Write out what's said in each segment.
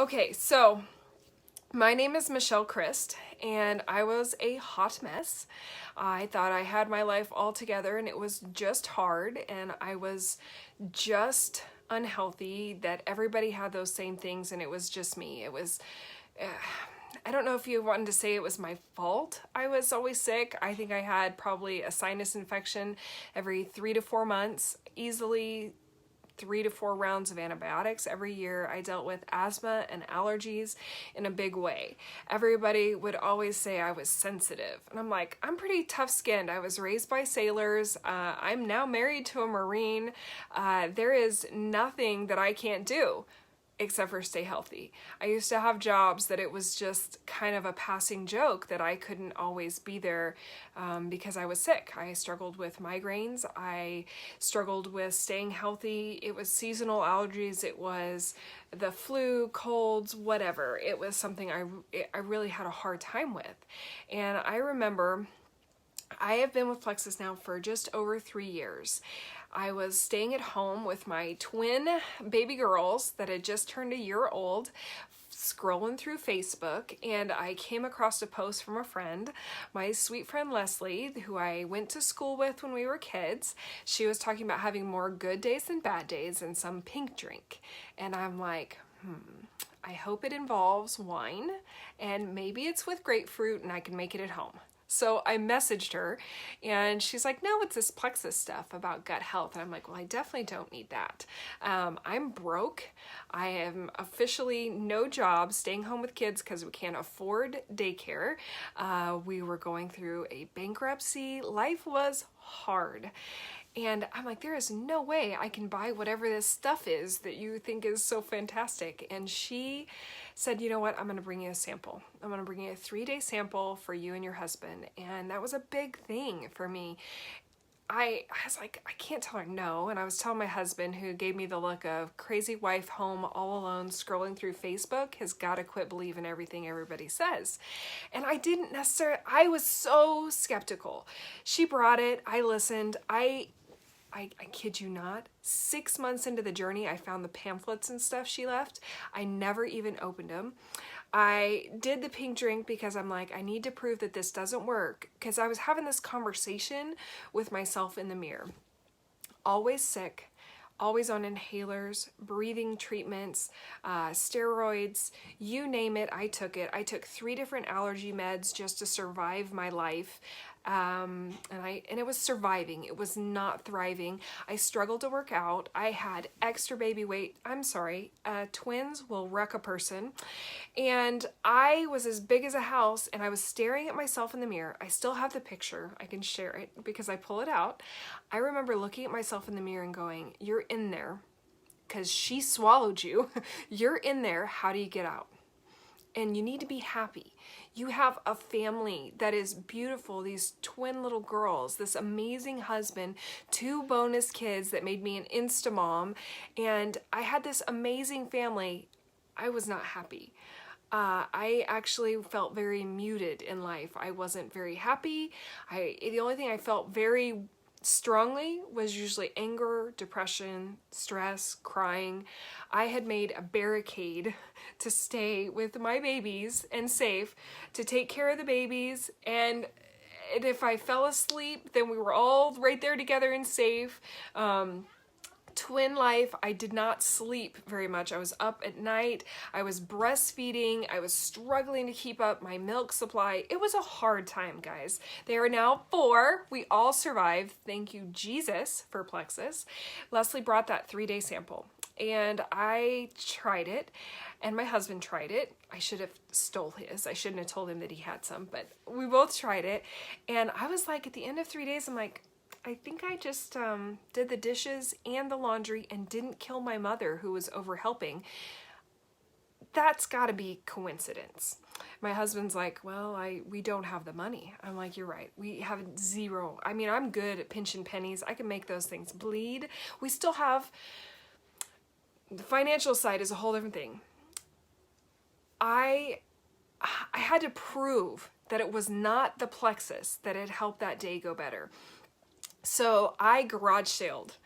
Okay, so my name is Michelle Christ, and I was a hot mess. I thought I had my life all together, and it was just hard, and I was just unhealthy, that everybody had those same things, and it was just me. It was, I don't know if you wanted to say it was my fault I was always sick. I think I had probably a sinus infection every 3 to 4 months, easily 3 to 4 rounds of antibiotics every year. I dealt with asthma and allergies in a big way. Everybody would always say I was sensitive. And I'm like, I'm pretty tough skinned. I was raised by sailors. I'm now married to a Marine. There is nothing that I can't do except for stay healthy. I used to have jobs that it was just kind of a passing joke that I couldn't always be there because I was sick. I struggled with migraines. I struggled with staying healthy. It was seasonal allergies. It was the flu, colds, whatever. It was something I really had a hard time with. And I remember I have been with Plexus now for just over 3 years. I was staying at home with my twin baby girls that had just turned a year old, scrolling through Facebook, and I came across a post from a friend, my sweet friend Leslie, who I went to school with when we were kids. She was talking about having more good days than bad days and some pink drink. And I'm like, I hope it involves wine, and maybe it's with grapefruit and I can make it at home. So I messaged her and she's like, no, it's this Plexus stuff about gut health. And I'm like, well, I definitely don't need that. I'm broke. I am officially no job, staying home with kids because we can't afford daycare. We were going through a bankruptcy. Life was hard. And I'm like, there is no way I can buy whatever this stuff is that you think is so fantastic. And she said, you know what, I'm gonna bring you a sample. I'm gonna bring you a 3-day sample for you and your husband. And that was a big thing for me. I was like, I can't tell her no. And I was telling my husband, who gave me the look of crazy wife home all alone scrolling through Facebook, has got to quit believing everything everybody says. And I didn't necessarily, I was so skeptical. She brought it, I listened, I kid you not, 6 months into the journey, I found the pamphlets and stuff she left. I never even opened them. I did the pink drink because I'm like, I need to prove that this doesn't work, because I was having this conversation with myself in the mirror. Always sick, always on inhalers, breathing treatments, steroids, you name it, I took it. I took 3 different allergy meds just to survive my life. And it was surviving. It was not thriving. I struggled to work out. I had extra baby weight. I'm sorry. Twins will wreck a person. And I was as big as a house, and I was staring at myself in the mirror. I still have the picture. I can share it because I pull it out. I remember looking at myself in the mirror and going, you're in there because she swallowed you. You're in there. How do you get out? And you need to be happy. You have a family that is beautiful, these twin little girls, this amazing husband, 2 bonus kids that made me an Insta mom, and I had this amazing family. I was not happy. I actually felt very muted in life. I wasn't very happy. The only thing I felt very strongly was usually anger, depression, stress, crying. I had made a barricade to stay with my babies and safe, to take care of the babies, and if I fell asleep, then we were all right there together and safe. Twin life, I did not sleep very much. I was up at night. I was breastfeeding. I was struggling to keep up my milk supply. It was a hard time, guys. They are now 4. We all survived. Thank you, Jesus, for Plexus. Leslie brought that 3-day sample, and I tried it, and my husband tried it. I should have stole his. I shouldn't have told him that he had some, but we both tried it. And I was like, at the end of 3 days, I'm like, I think I just did the dishes and the laundry and didn't kill my mother, who was over helping. That's got to be coincidence. My husband's like, well, we don't have the money. I'm like, you're right. We have 0. I mean, I'm good at pinching pennies. I can make those things bleed. We still have, the financial side is a whole different thing. I had to prove that it was not the Plexus that had helped that day go better. So I garage saled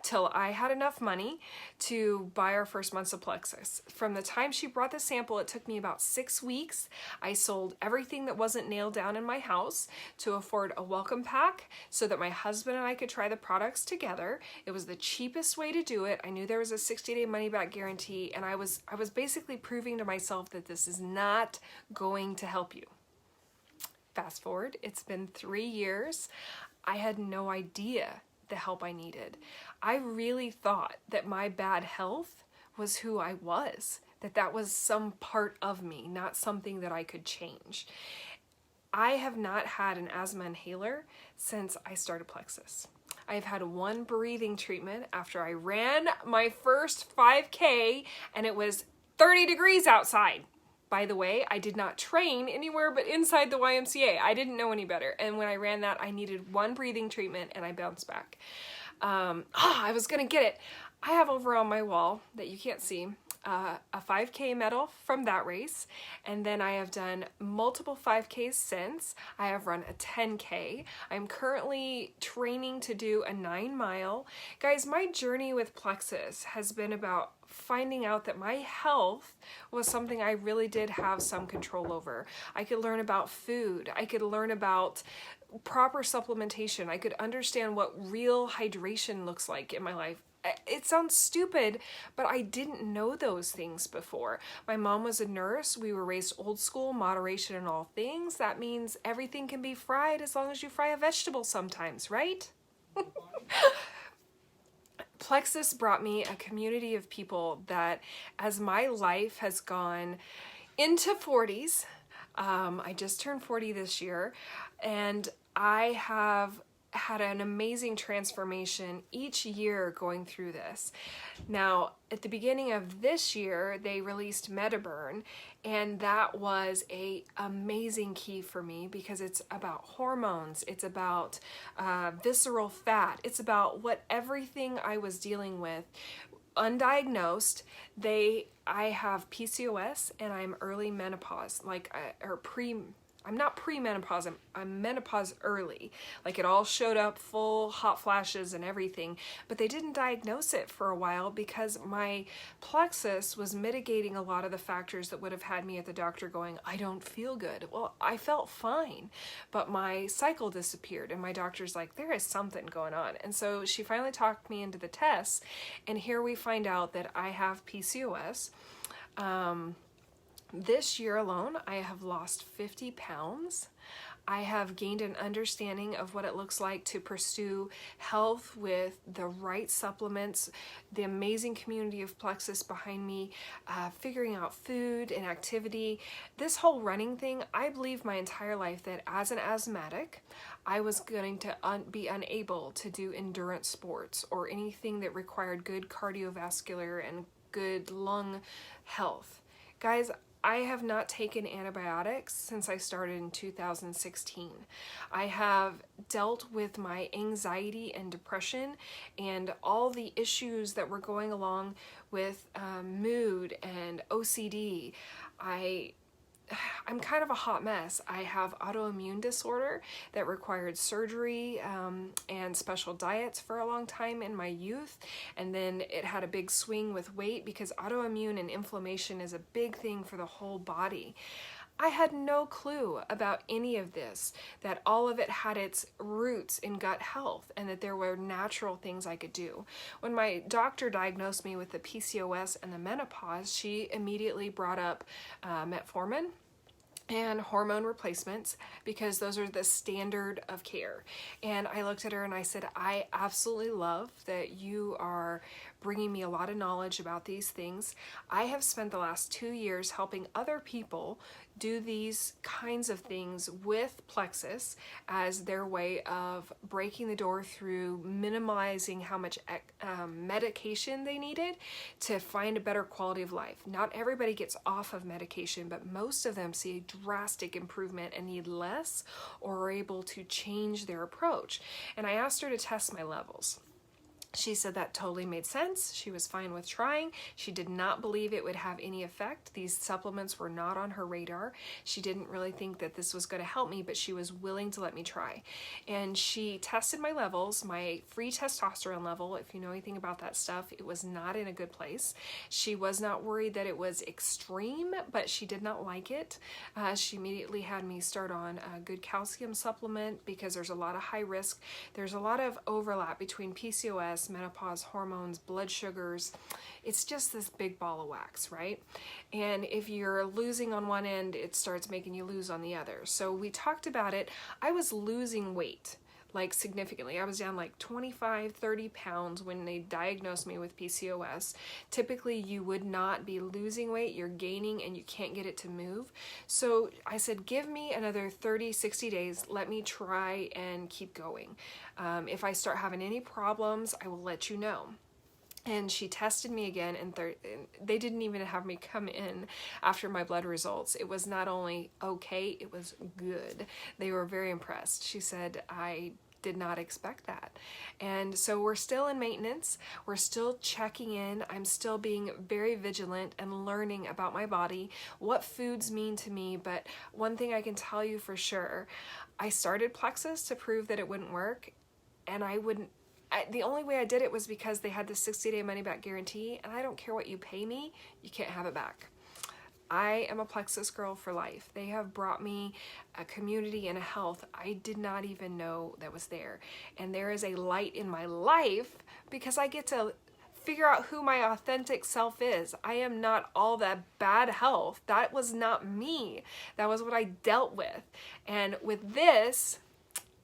till I had enough money to buy our first months of Plexus. From the time she brought the sample, it took me about 6 weeks. I sold everything that wasn't nailed down in my house to afford a welcome pack so that my husband and I could try the products together. It was the cheapest way to do it. I knew there was a 60-day money-back guarantee, and I was basically proving to myself that this is not going to help you. Fast forward, it's been 3 years. I had no idea the help I needed. I really thought that my bad health was who I was, that was some part of me, not something that I could change. I have not had an asthma inhaler since I started Plexus. I've had one breathing treatment after I ran my first 5K and it was 30 degrees outside. By the way, I did not train anywhere but inside the YMCA. I didn't know any better. And when I ran that, I needed one breathing treatment and I bounced back. I was gonna get it. I have over on my wall that you can't see a 5K medal from that race. And then I have done multiple 5Ks since. I have run a 10K. I'm currently training to do a 9-mile. Guys, my journey with Plexus has been about finding out that my health was something I really did have some control over. I could learn about food. I could learn about proper supplementation. I could understand what real hydration looks like in my life. It sounds stupid, but I didn't know those things before. My mom was a nurse. We were raised old school, moderation in all things. That means everything can be fried as long as you fry a vegetable sometimes, right? Plexus brought me a community of people that, as my life has gone into 40s, I just turned 40 this year, and I have had an amazing transformation each year going through this. Now, at the beginning of this year, they released Metaburn, and that was a amazing key for me because it's about hormones, it's about visceral fat, it's about what everything I was dealing with. Undiagnosed, I have PCOS and I'm early menopause, I'm not pre-menopause, I'm menopause early. Like, it all showed up full hot flashes and everything, but they didn't diagnose it for a while because my Plexus was mitigating a lot of the factors that would have had me at the doctor going, I don't feel good. Well, I felt fine, but my cycle disappeared and my doctor's like, there is something going on. And so she finally talked me into the tests, and here we find out that I have PCOS. This year alone, I have lost 50 pounds. I have gained an understanding of what it looks like to pursue health with the right supplements, the amazing community of Plexus behind me, figuring out food and activity. This whole running thing, I believe my entire life that as an asthmatic, I was going to be unable to do endurance sports or anything that required good cardiovascular and good lung health. Guys, I have not taken antibiotics since I started in 2016. I have dealt with my anxiety and depression and all the issues that were going along with mood and OCD. I'm kind of a hot mess. I have autoimmune disorder that required surgery and special diets for a long time in my youth, and then it had a big swing with weight because autoimmune and inflammation is a big thing for the whole body. I had no clue about any of this, that all of it had its roots in gut health and that there were natural things I could do. When my doctor diagnosed me with the PCOS and the menopause, she immediately brought up metformin and hormone replacements because those are the standard of care. And I looked at her and I said, I absolutely love that you are bringing me a lot of knowledge about these things. I have spent the last 2 years helping other people do these kinds of things with Plexus as their way of breaking the door through minimizing how much medication they needed to find a better quality of life. Not everybody gets off of medication, but most of them see a drastic improvement and need less or are able to change their approach. And I asked her to test my levels. She said that totally made sense. She was fine with trying. She did not believe it would have any effect. These supplements were not on her radar. She didn't really think that this was going to help me, but she was willing to let me try. And she tested my levels, my free testosterone level. If you know anything about that stuff, it was not in a good place. She was not worried that it was extreme, but she did not like it. She immediately had me start on a good calcium supplement because there's a lot of high risk. There's a lot of overlap between PCOS, menopause, hormones, blood sugars. It's just this big ball of wax, right? And if you're losing on one end, it starts making you lose on the other. So we talked about it. I was losing weight, like significantly. I was down like 25, 30 pounds when they diagnosed me with PCOS. Typically, you would not be losing weight, you're gaining and you can't get it to move. So I said, give me another 30, 60 days. Let me try and keep going. If I start having any problems, I will let you know. And she tested me again, and they didn't even have me come in after my blood results. It was not only okay, it was good. They were very impressed. She said, I did not expect that. And so we're still in maintenance. We're still checking in. I'm still being very vigilant and learning about my body, what foods mean to me. But one thing I can tell you for sure, I started Plexus to prove that it wouldn't work, and the only way I did it was because they had the 60-day money-back guarantee, and I don't care what you pay me, you can't have it back. I am a Plexus girl for life. They have brought me a community and a health I did not even know that was there. And there is a light in my life because I get to figure out who my authentic self is. I am not all that bad health. That was not me. That was what I dealt with. And with this,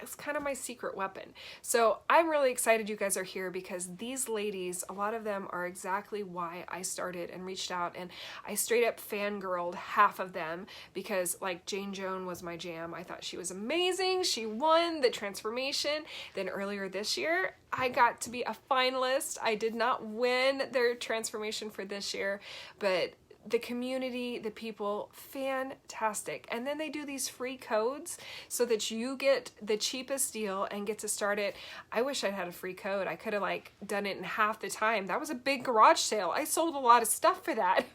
it's kind of my secret weapon. So I'm really excited you guys are here because these ladies, a lot of them are exactly why I started and reached out, and I straight up fangirled half of them because like Jane Joan was my jam. I thought she was amazing. She won the transformation. Then earlier this year, I got to be a finalist. I did not win their transformation for this year, but the community, the people, fantastic. And then they do these free codes so that you get the cheapest deal and get to start it. I wish I had a free code. I could have like done it in half the time. That was a big garage sale. I sold a lot of stuff for that.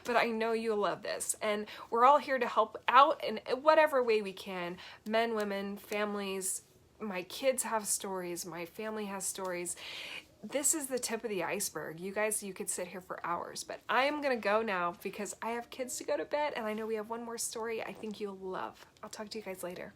But I know you'll love this. And we're all here to help out in whatever way we can. Men, women, families. My kids have stories. My family has stories. This is the tip of the iceberg. You guys, you could sit here for hours, but I'm gonna go now because I have kids to go to bed and I know we have one more story I think you'll love. I'll talk to you guys later.